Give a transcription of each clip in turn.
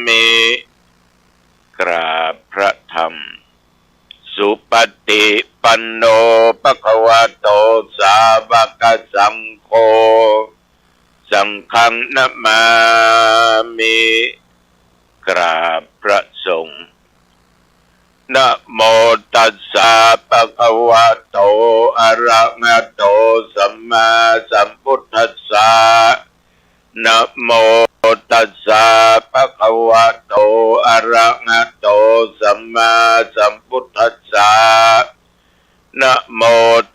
มิกราบพระธรรมสุปฏิปันโนภควโตสาวกสังโฆสังฆังนะมามิกราบพระสงฆ์นะโมตัสสะภะคะวะโตอะระหะโตสัมมาสัมพุทธัสสะนะโมตัสสะภะคะวะโตอะระหะโตสัมมาสัมพุทธัสสะนะโม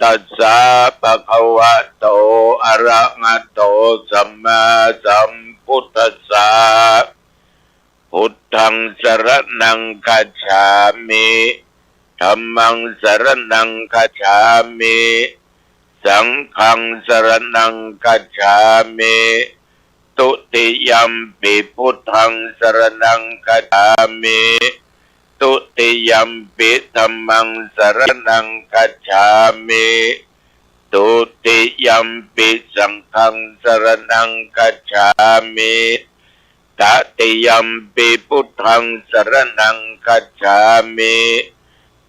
ตัสสะภะคะวะโตอะระหะโตสัมมาสัมพุทธัสสะพุทธังสรณังคัจฉามิธัมมังสรณังคัจฉามิสังฆังสรณังคัจฉามิตุติยัมปิพุทธังสรณังคัจฉามิตุติยัมปิธัมมังสรณังคัจฉามิตุติยัมปิสังฆังสรณังคัจฉามิตติยัมปิพุทธังสรณังคัจฉามิ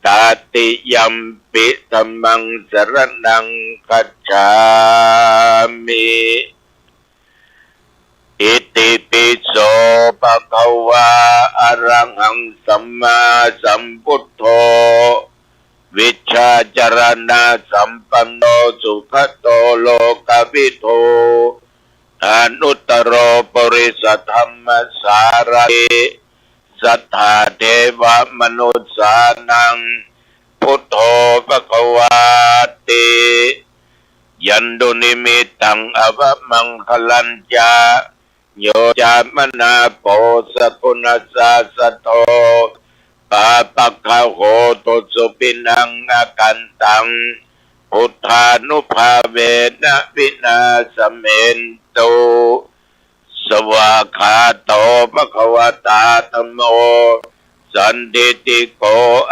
ตติยัมปิธัมมังสรณังคัจฉามิอิติปิโสภะคะวะอะระหังสัมมาสัมพุทโธวิชชาจารณะสัมปันโนสุขโตโลกวิทูอนุตตรปริสัทธัมมสารถิสัทธาเทวมนุสสานังพุทโธภควาติยันตุนิมิตังอวมังคลัญจาโยจามนาโปสกุณสาสโตปาปะคะโหตุสุปินังอากันตังพุทธานุภาเวนะวินาสเมนตุสวากขาโตภควตาธัมโมสันติติโก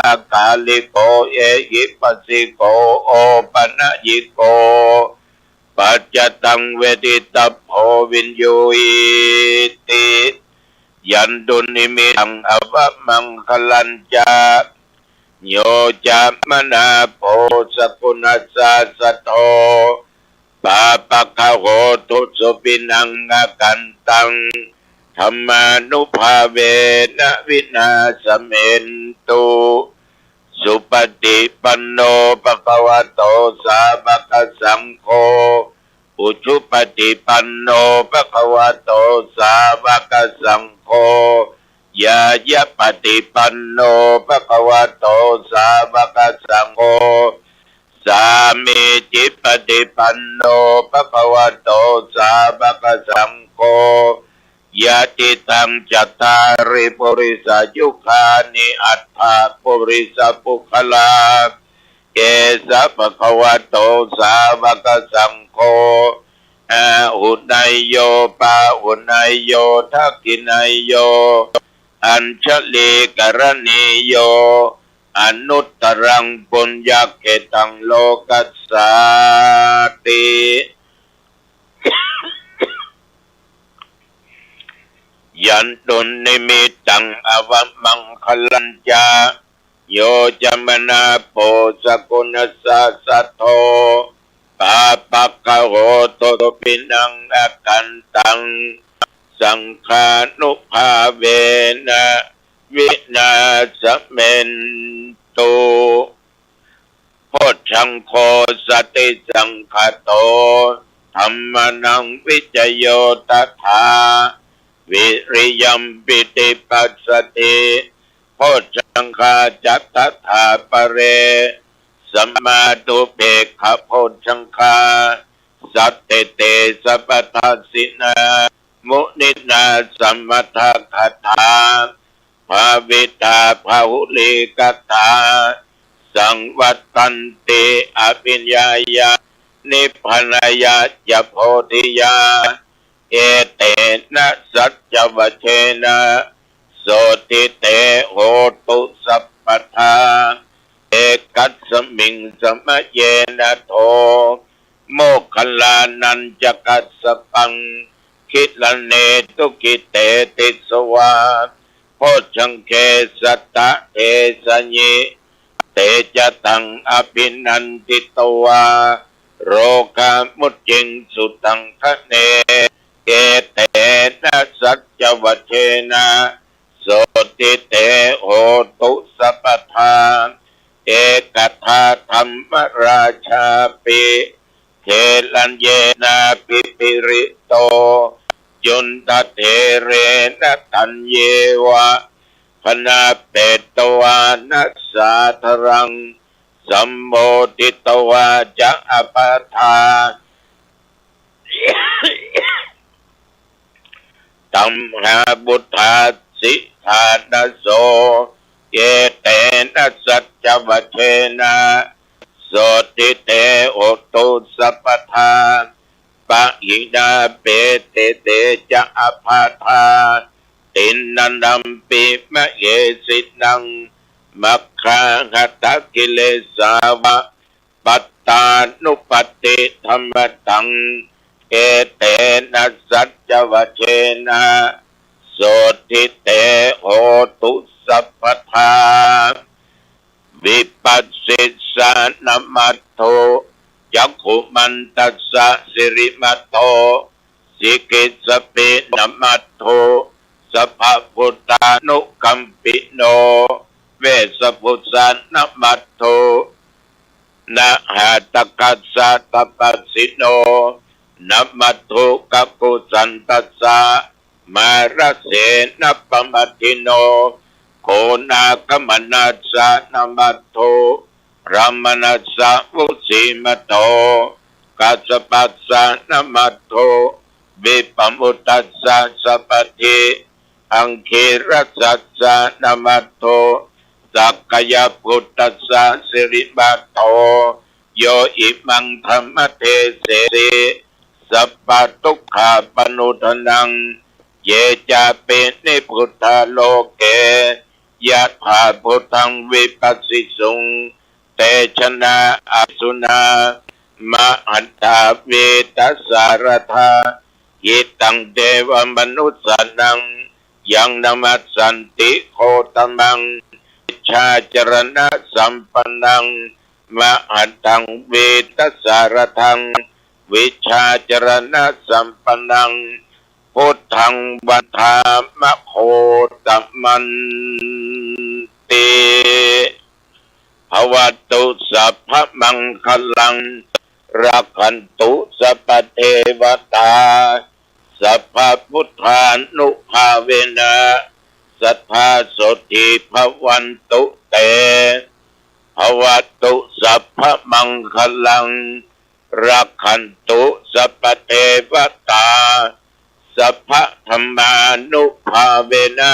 อากาลิโกเอหิปัสสิโกโอปัญญิโกปัจจตังเวทิตาโพวินโยอิติยันตุนิมิตังอวมังคลัญจาโยจามนาโพสกุณสาสโตปาปะคะโหตุสุปินังอากันตังธรรมานุภาเวนะวินาสเมนตุสุปฏิปันโนภควโตสาวกสังโฆอุชุปฏิปันโนภควโตสาวกสังโฆยายะปฏิปันโนภควโตสาวกสังโฆสามีจิปฏิปันโนภควโตสาวกสังโฆยะติตังจัตตาริปุริสยุคานิอัตถะปุริสปุคลาเอสะภควโตสาวกสังโฆอาหุนายโยปาหุนายโยทักขินายโยอัญชลีกรณีโยอนุตตรังปุญญเกตังโลกัสสาติยันตุนิมิตังอวมังคลัญจาโยจามนาโปสกุณสาสโตปาปะคะโหตุปินังอากันตังสังฆานุภาเวนะวินาสเมนตุโพชังโฆสติสังฆโตธัมมานังวิจโยตถาวิริยัมปิติปัสสติโพชังคาจัตถาปะเรสัมมาตุเปกขโพชังคาสัตเตเตสัพพทัสสินามุนินาสัมมัทธคถาภาวิตาภาหุลิกตาสังวัตตันติอภิญญายานิพพานายาจะโพธิยาเอเตนะสัจจวัชเชนะโสติเตโหตุสัพพทาเอกัสสมิงสมะเยนะโทโมคคลานันจกัสสปัง คิลันเนตุกิเตติสวาโพชังเคสัตตะเทสญิเตจะตังอภินันติตวาโรกามุจจิงสุตังคะเนเอเตนะสัจจวัชเชนะโสติเตโหตุสัพพทาเอกทาธรรมราชาปิเทลัญเยนะปิปิริโตยุนตเทเรนะตัญเยวะพนาเปตวานัสสาธรังสัมโมทิตวาจะอปาทาตัมหาบุตธาสิธานโสเกเตนะสัจจวัชเชนะโสติเตโอตุสัพพทาปะหินาเปเตเตจะอปาทาตินนันดัมปิมะเยสินังมัคคะหัตถกิเลสาวะปัตตานุปติธรรมตังเอเตนะสัจจวัชเชนะโสติเตโหตุสัพพทาวิปัสสิสานมัตโตจักขุมันตัสสะสิริมัตโตสิกิสปินมัตโตสัพพพุทธานุกัมปิโนเวสพุทธานมัตโตนะหะตกัสสะตปัสสิโนนัมมัตโตกัปปุสันตัสสะมารเสนะปมัตติโนโกนาคมนัสสะนัมมัตโตพระมนัสสะวุสิมโตกัสสปัสสะนัมมัตโตวิปมุตตัสสะสัพพทิอังคีรัสสัสสะนัมมัตโตสักกายพุทธัสสะสิริมัตโตโยอิมังธรรมเทเสริสัพพทุกขาปนุทนังเยจะเป็นนิพุทธโลเกยะถาพุทธังวิปัสสิสุงเตชนะอสุนามะอัตตาเวทัสสารธาหิตังเทวมนุสสนังยังนมัสสันติโคตมังชาจรณะสัมปันนังมะอัตตังเวทัสสารทังวิชาจรณะสัมปันนังพุทธังวัฏามะโคตมันติภวัตุสัพพมังคลังรักขันตุสัพพเทวตาสัพพพุทธานุภาเวนะสัทธาโสติภวันตุเตภวัตุสัพพมังคลังรักขันตุสัพพเทวตาสัพพธรรมานุภาเวนะ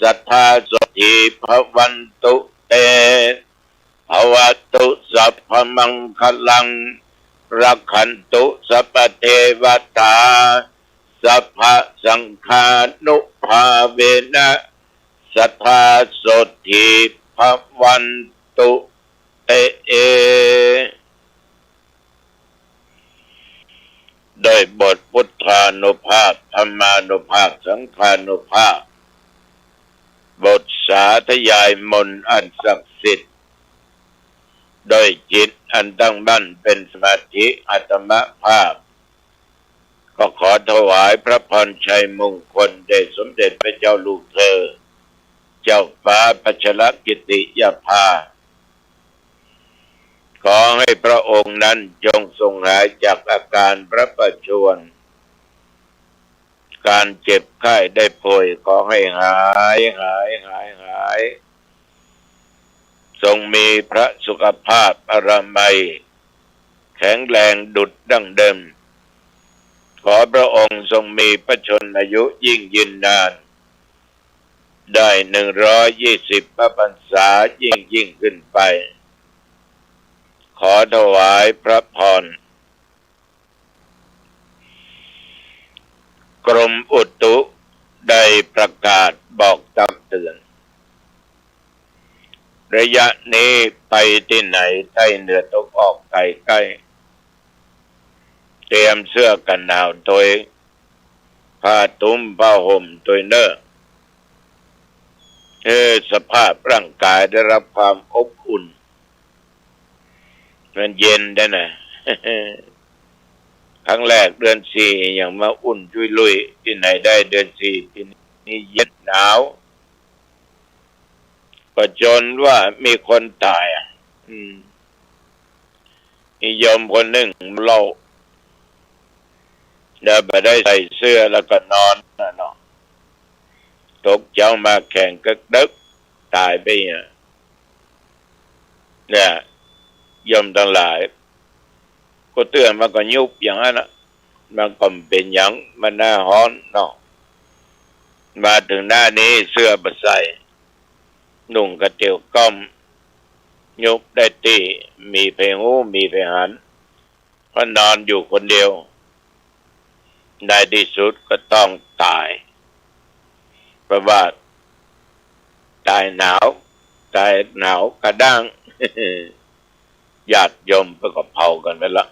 สัทธาโสติภวันตุเตภวัตุสัพพมังคลังรักขันตุสัพพเทวตาสัพพสังฆานุภาเวนะสัทธาโสติภวันตุเตโดยบทพุทธานุภาพธรรมานุภาพสังฆานุภาพบทสาธยายมนต์อันศักดิ์สิทธิ์โดยจิตอันตั้งมั่นเป็นสมาธิอัตมภาพก็ขอถวายพระพรชัยมงคลแด่สมเด็จพระเจ้าลูกเธอเจ้าฟ้าพัชรกิติยภาขอให้พระองค์นั้นจงทรงหายจากอาการพระประชวรการเจ็บไข้ได้ป่วยขอให้หายทรงมีพระสุขภาพอรามัยแข็งแรงดุจดั้งเดิมขอพระองค์ทรงมีพระชนอายุยิ่งยืนนานได้120 พระพรรษายิ่งขึ้นไปขอถวายพระพรกรมอุตุได้ประกาศบอกตักเตือนระยะนี้ไปที่ไหนใต้เหนือตกออกไกลใกล้เตรียมเสื้อกันหนาวตัวเอง ผ้าตุ้มผ้าห่มตัวเนอะสภาพร่างกายได้รับความอบอุ่นมันเย็นได้นะ ครั้งแรกเดือนสี่อย่างมาอุ่นจุยลุยที่ไหนได้เดือนสี่ที่นี่เย็นหนาวก็จนว่ามีคนตายมีโยมคนหนึ่งเล่าเดินไปได้ใส่เสื้อแล้วก็นอนนะเนาะตกเจ้ามาแข่งกึกดึกตายไปเนี่ยโยมทั้งหลายก็เตือนมันก็ยุบอย่างนั้นนะมันก็เป็นอย่างมันหน้าฮ้อนเนาะมาถึงหน้านี้เสื้อบ่ใส่นุ่งกระเตียวก้อมยุบได้ตีมีเพลงหูมีเพลงหันก็นอนอยู่คนเดียวในที่สุดก็ต้องตายเพราะว่าตายหนาวกระด้าง ญาติโยมไปก็เผากันไปละ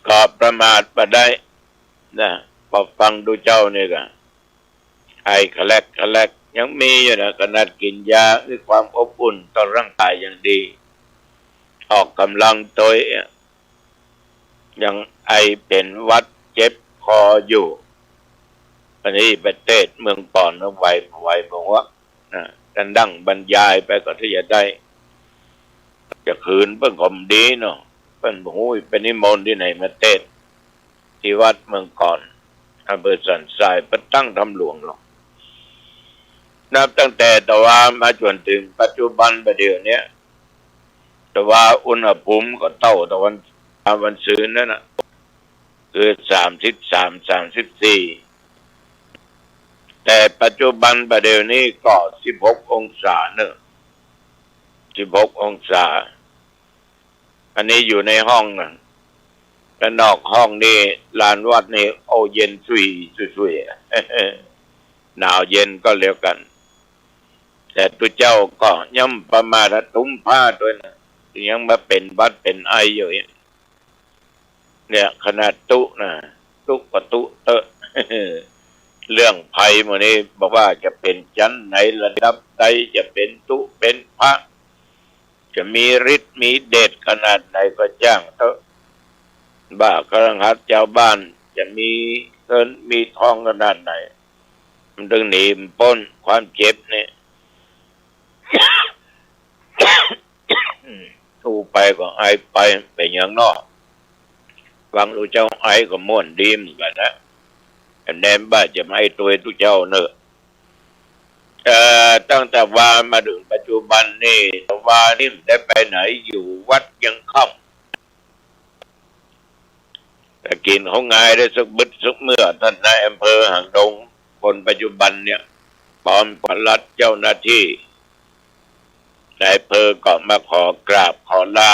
ก็ประมาทมาได้นะพอฟังดูเจ้านี่ก็ไอ้ขลักยังมีอยู่นะขนาดกินยาด้วยความอบอุ่นต่อร่างกายอย่างดีออกกำลังตัวยังไอเป็นวัดเจ็บคออยู่อันนี้ประเทศเมืองก่อนนะไวบอกว่ากันดั้งบรรยายไปก็ที่จะได้จะคืนเพิ่งข่มดีเนาะเพิ่นบอกโอ้ยเป็นนิมนต์ที่ไหนมาเทศที่วัดเมืองก่อนอำเภอสันทรายประตั้งทำหลวงหรอกนับตั้งแต่ตะวันมาจนถึงปัจจุบันประเดี๋ยวนี้แต่ว่าอุณหภูมิก็เท่าตะวันซื้อนั่นนะคือ33-34แต่ปัจจุบันประเดี๋ยวนี้ก็16องศาเนอะ16องศาอันนี้อยู่ในห้องนะแต่นอกห้องนี่ลานวัดนี่โอ้เย็นสุยหนาวเย็นก็เรียกกันแต่ตัวเจ้าก็ย่ำประมาทตุ้มผ้าด้วยนะยังมาเป็นบัดเป็นไออยู่เนี่ยขนาดตุนะตุกับตุเตอะ เรื่องภัยหมดนี้บอกว่าจะเป็นชั้นไหนระดับใดจะเป็นตุเป็นพระจะมีฤทธิ์มีเดชขนาดไหนก็จ้างเถอะบ้ากระหัสเจ้าบ้านจะมีเงินมีทองขนาดไหนมันถึงหนีมันพ้นความเจ็บเนี่ยทูไปก็ไอไปเป็นอย่างนอกฟังดูเจ้าไอก็ม่วนดีเหมือนกันนะแนมบ้าจะไม่ตัวทุกเจ้าเนอะตั้งแต่วามาถึงปัจจุบันนี่วานี่ได้ไปไหนอยู่วัดยังค่ำแต่กินเขาง่ายได้สักบึดสักเมื่อท่านนายอำเภอหางดงคนปัจจุบันเนี่ยปลอมปลัดเจ้าหน้าที่นายอำเภอก็มาขอกราบขอลา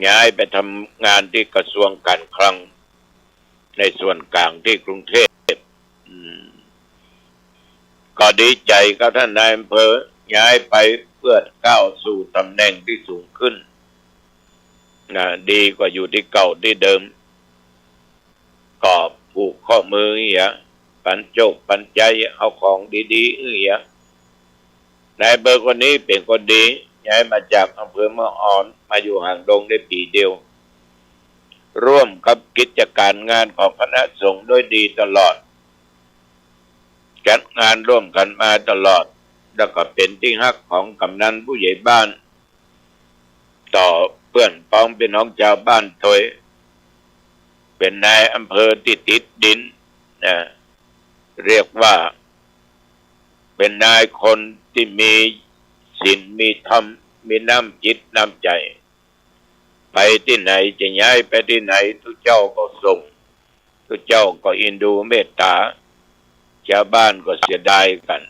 ย้ายไปทำงานที่กระทรวงการคลังในส่วนกลางที่กรุงเทพก็ดีใจกับท่านนายอำเภอย้ายไปเพื่อก้าวสู่ตำแหน่งที่สูงขึ้นดีกว่าอยู่ที่เก่าที่เดิมก็ผูกข้อมือปันโจกปันใจเอาของดีๆนายอำเภอคนนี้เป็นคนดีย้ายมาจากอำเภอเมืองอ่อนมาอยู่หางดงได้ปีเดียวร่วมกับกิจการงานของคณะสงฆ์ด้วยดีตลอดจัดงานร่วมกันมาตลอดแล้วก็เป็นที่ฮักของกำนันผู้ใหญ่บ้านต่อเพื่อนพ้องเป็นน้องชาวบ้านถอยเป็นนายอำเภอที่ติดดินเรียกว่าเป็นนายคนที่มีศีลมีธรรมมีน้ำจิตน้ำใจไปที่ไหนจะย้ายไปที่ไหนทุกเจ้าก็ส่งทุกเจ้าก็อินดูเมตตาชาวบ้านก็เสียดายกัน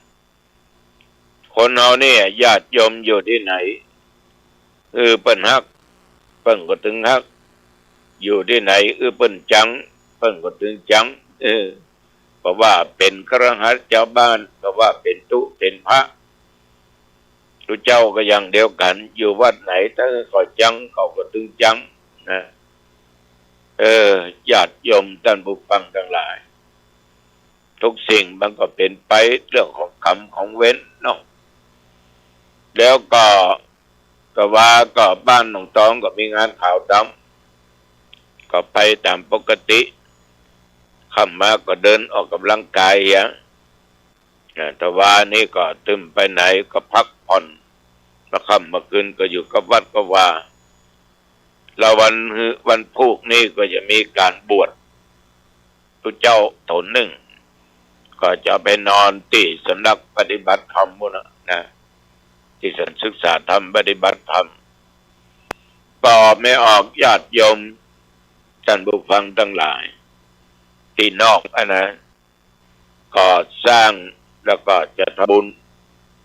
คนเราเนี่ยญาติโยมอยู่ที่ไหนเปิ้นฮักเปิ้นก็ถึงฮักอยู่ที่ไหนเปิ้นจังเปิ้นก็ถึงจังเพราะว่าเป็นคฤหัสถ์ชาวบ้านเพราะว่าเป็นตุเป็นพระทุกเจ้าก็อย่างเดียวกันอยู่วัดไหนถ้าก็จังเขาก็ถึงจังนะไป ญาติโยมท่านผู้ฟังทั้งหลายทุกสิ่งมันก็เป็นไปเรื่องของกรรมของเวรเนาะแล้วก็ว่าก็บ้านหนองตองก็มีงานข่าวดำก็ไปตามปกติค่ำมาก็เดินออกกำลังกายอย่างแต่ว่านี่ก็ตึมไปไหนก็พักผ่อนมาค่ำมาคืนก็อยู่กับวัดก็ว่าแล้ววันพุธนี่ก็จะมีการบวชพระเจ้าตนหนึ่งก็จะไปนอนที่สำนักปฏิบัติธรรมนะที่สันศึกษาธรรมปฏิบัติธรรมก็ไม่ออกญาติโยมท่านผู้ฟังทั้งหลายที่นอกนะก็สร้างแล้วก็จะทำบุญ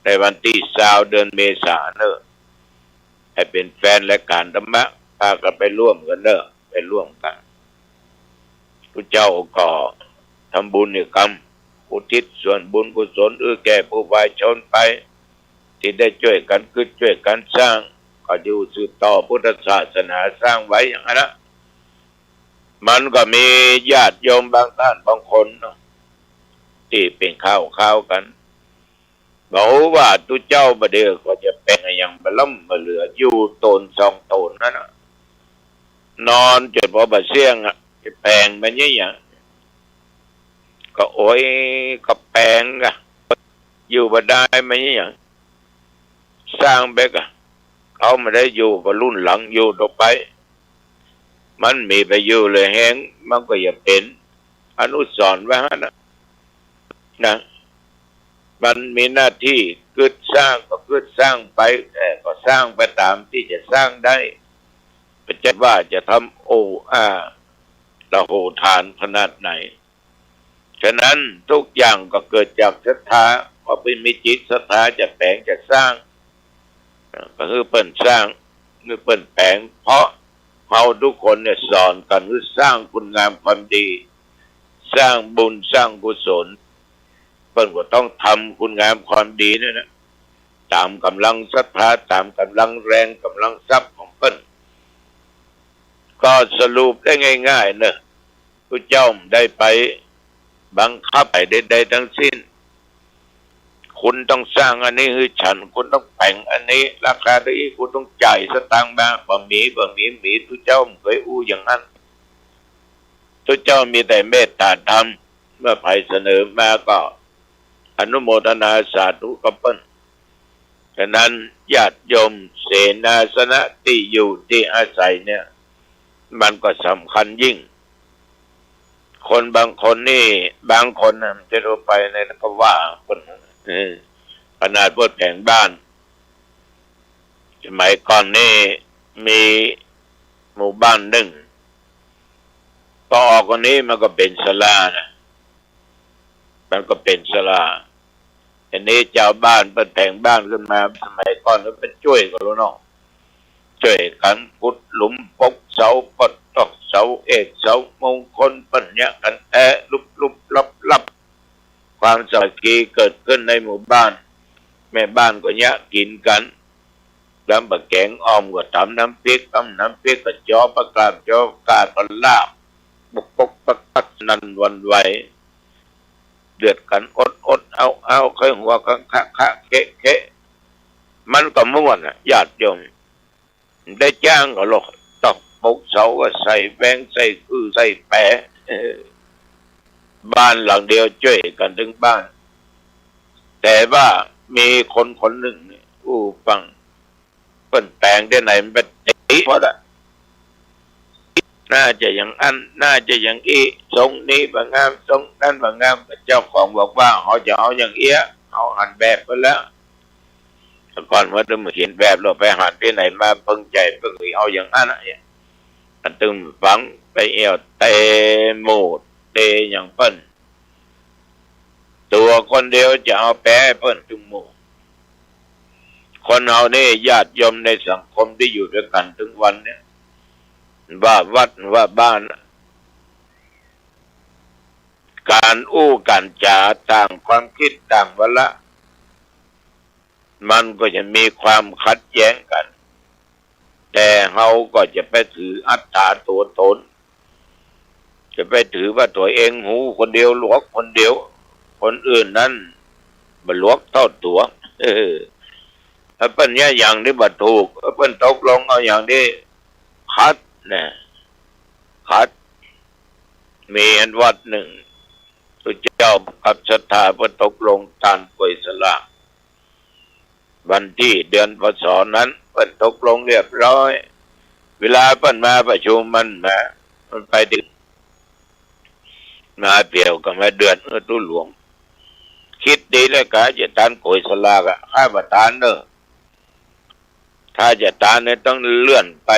ในวันที่20 เดือนเมษายนเนอะให้เป็นแฟนและการธรรมะพากันไปร่วมกันเนอะไปร่วมกันพระเจ้าก็ทำบุญในกรรมอุทิศส่วนบุญกุศลแก่ผู้วายชนไปที่ได้ช่วยกันคิดช่วยกันสร้างก็อยู่สืบต่อพุทธศาสนาสร้างไว้อย่างนั้นนะมันก็มีญาติโยมบางท่านบางคนเนาะที่เป็นข้าวกันบอกว่าตุเจ้าบดีก็จะเป็นอย่างบล่ำบเหลืออยู่ตน2 ตนนั่นนะนอนจนพอบะเสียงจะแปลงมันอย่างก็โอ้ยก็แปลงอยู่บ่ได้มันอย่างสร้างเบกเขาไม่ได้อยู่กับรุ่นหลังอยู่ต่อไปมันมีไปอยู่เลยแห้งมันก็อย่าเป็นอนุสรณ์ไว้นะมันมีหน้าที่เกิดสร้างก็เกิดสร้างไปแต่ก็สร้างไปตามที่จะสร้างได้ไม่ใช่ว่าจะทำระโหฐานขนาดไหนฉะนั้นทุกอย่างก็เกิดจากศรัทธาพอเป็นมีจิตศรัทธาจะแปลงจะสร้างก็คือเปิ้นสร้างหรือเปิ้นแปลงเพราะเราทุกคนเนี่ยสอนกันคือสร้างคุณงามความดีสร้างบุญสร้างกุศลเปิ้นก็ต้องทำคุณงามความดีนี่นะตามกำลังศรัทธาตามกำลังแรงกำลังทรัพย์ของเปิ้นก็สรุปได้ง่ายๆเนอะพระเจ้าได้ไปบังคับไปใดๆทั้งสิ้นคุณต้องสร้างอันนี้คือฉันคุณต้องแบ่งอันนี้ราคาเท่านี้คุณต้องจ่ายสตางค์มาบ่มีพระเจ้าเคยอู้อย่างนั้นพระเจ้ามีแต่เมตตาธรรมเมื่อใครเสนอมาก็อนุโมทนาสาธุกับเปิ้ลฉะนั้นญาติโยมเสนาสนะที่อยู่ที่อาศัยเนี่ยมันก็สำคัญยิ่งคนบางคนนี่บางคนจะรู้ไปในก็ว่าคนขนาดพวกแผงบ้านสมัยก่อนนี่มีหมู่บ้านหนึ่งพอออกคนนี้มันก็เป็นศาลานะมันก็เป็นศาลาอันนี้เจ้าบ้านเปิดแผงบ้านขึ้นมาสมัยก่อนก็เป็นช่วยกันแล้วเนาะช่วยกันขุดหลุมปกเสาปดตอกเสาเอกเสามงคลปัญญากันลุบลับความสามัคคีเกิดขึ้นในหมู่บ้านแม่บ้านก็ยะกินกันแล้วบะแกงอ้อมก็ทำน้ำพริกก็จ่อประกาศจ่อกาก็ลาบปกปักนันวันไหวเดือดกันอดเอาเคยหัวคะเคะมันก็ม่วนญาติโยมได้จ้างก็หรอกตอกปกเสาก็ใส่แบงใส่ใส่แปะบ้านหลังเดียวช่วยกันถึงบ้านแต่ว่ามีคนหนึ่งฟังเปิ้นแปลงที่ไหนมันเป็นตีเพราะอะน่าจะอย่างอันน่าจะอย่างอีทรงนี้บางงามทรงนั้นบางงามเจ้าของบอกว่าเขาจะเอาอย่างเอี้ยเอาหันแบบไปแล้วแต่ก่อนว่าต้องมาเขียนแบบเราไปหันที่ไหนมาเพิ่งใจเพิ่งเอาอย่างอันเนี่ยมันตึงฝังไปเอวเตโมดเตอย่างเปิ้นตัวคนเดียวจะเอาแปะเปิ้นจุงโมคนเอานี่ญาติโยมในสังคมที่อยู่ด้วยกันถึงวันเนี่ยว่าวัดว่าบ้านการการจาต่างความคิดต่างวาระมันก็จะมีความขัดแย้งกันแต่เขาก็จะไปถืออัตตาตัวตน จะไปถือว่าตัวเองหูคนเดียวหลวกคนเดียวคนอื่นนั้นบรรลวกเท่าตัวถ้าเป็นเนี่ยอย่างที่บัดถูกเป็นตกลงเอาอย่างที่คัดนะคัดมีอันวัดหนึ่งพระเจ้ากับศรัทธาเพื่อตกลงตามกวยสละวันที่เดือนพศนั้นเป็นตกลงเรียบร้อยเวลาเปิ้นมาประชุมมันไปดึกมาเปี่ยวกับมาเดือนตู้หลวงคิดดีแล้วกะจะตานกวยสลากะข้าประทานเนอะถ้าจะตานเนี่ยต้องเลื่อนไป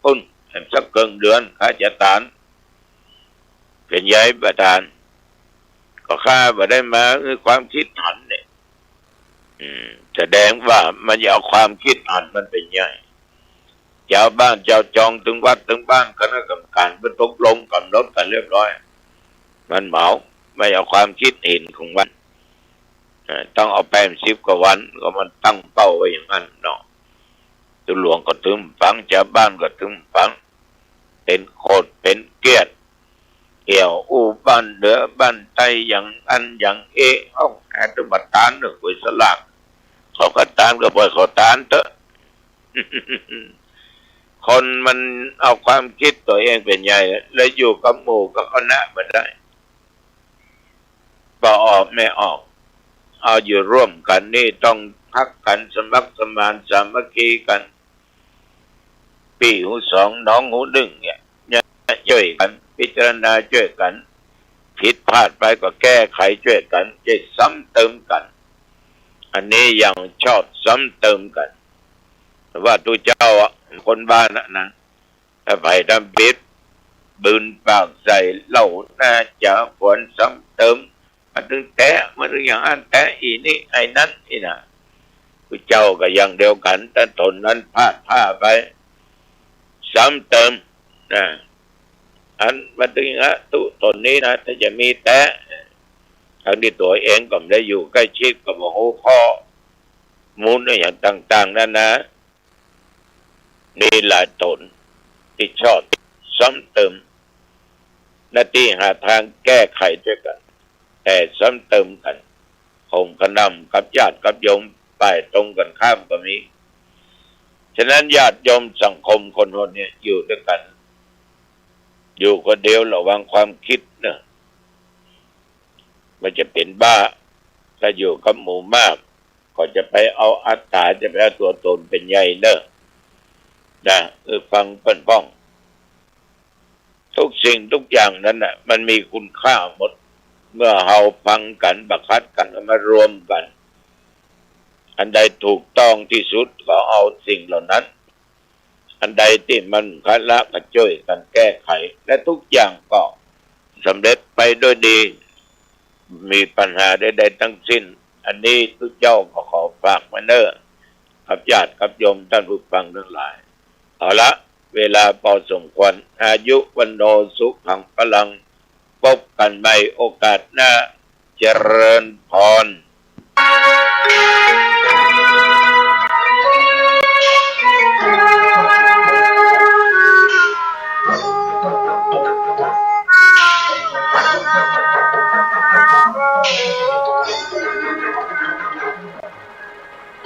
อุ่นสักเกินเดือนข้าจะตานเป็นย้ายประธานก็ข้าบ่ได้มาคือความคิดหันเนี่ยแสดงว่ามันเอาความคิดหันมันเป็นใหญ่เจ้าบ้านเจ้าจองถึงวัดถึงบ้านคณะกรรมการเป็นตกลงกำหนดกันเรียบร้อยมันเหมาไม่เอาความคิดเห็นของวันต้องเอาแปม10 กว่าวันก็มันตั้งเป้าไว้อย่างนั้นเนาะตัวหลวงก็ถึงฟังเจ้าบ้านก็ถึงฟังเป็นโคตรเป็นเกียรติเกี่ยวอู้บ้านเหนือบ้านใต้อย่างอันอย่างเอาแอนตุบัตตานหนึ่งกุยสลากเขาก็ตานก็ปล่อยเขาตานเถอะ คนมันเอาความคิดตัวเองเป็นใหญ่แล้วอยู่กับหมู่กับคณะมาได้พอออกไม่ออกเอาอยู่ร่วมกันนี่ต้องพักกันสมัครสมานสามัคคีกันปีหูสองน้องหูหนึ่งเนี่ยช่วยกันพิจารณาช่วยกันผิดพลาดไปก็แก้ไขช่วยกันจะซ้ำเติมกันอันนี้ยังชอบซ้ำเติมกันแต่ว่าตัวเจ้าคนบ้านนะถ้าไปทำผิดบืนปากใส่เล่าน่าจะควรซ้ำเติมมาถึงแตะมาถึงอย่างอันแตะอีนี่ไอ้นั้นอีน่ะตัวเจ้าก็อย่างเดียวกันแต่ตนนั้นพลาดผ้าไปซ้ำเติมนะอันมาถึงตนนี้นะถ้าจะมีแตะทั้งที่ตัวเองก็ไม่ได้อยู่ใกล้ชิดกับหัวข้อมูลอย่างต่างๆนั่นนะนี่หลายตนที่ชอบซ้ำเติมหน้าที่หาทางแก้ไขด้วยกันแต่ซ้ำเติมกันคงกระนำกับญาติกับโยมไปตรงกันข้ามก็มีฉะนั้นญาติโยมสังคมคนนี้อยู่ด้วยกันอยู่คนเดียวระวังความคิดเนอะมันจะเป็นบ้าถ้าอยู่กับหมู่มากก็จะไปเอาอัตตาจะไปเอาตัวตนเป็นใหญ่เนอะนะฟังเปิ้นป้องทุกสิ่งทุกอย่างนั้นน่ะมันมีคุณค่าหมดเมื่อเฮาฟังกันบักคัดกันมารวมกันอันใดถูกต้องที่สุดก็เอาสิ่งเหล่านั้นอันใดที่มันคัดละก็ช่วยกันแก้ไขและทุกอย่างก็สำเร็จไปด้วยดีมีปัญหาใดๆทั้งสิ้นอันนี้ทุกเจ้าก็ขอฝากมาเนอะกับญาติกับโยมท่านผู้ฟังทั้งหลายเอาละเวลาพอสมควรอายุวันโนสุขังพลังพบกันใหม่โอกาสหน้าเจริญพร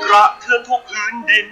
กระเทือนทั่วพื้นดิน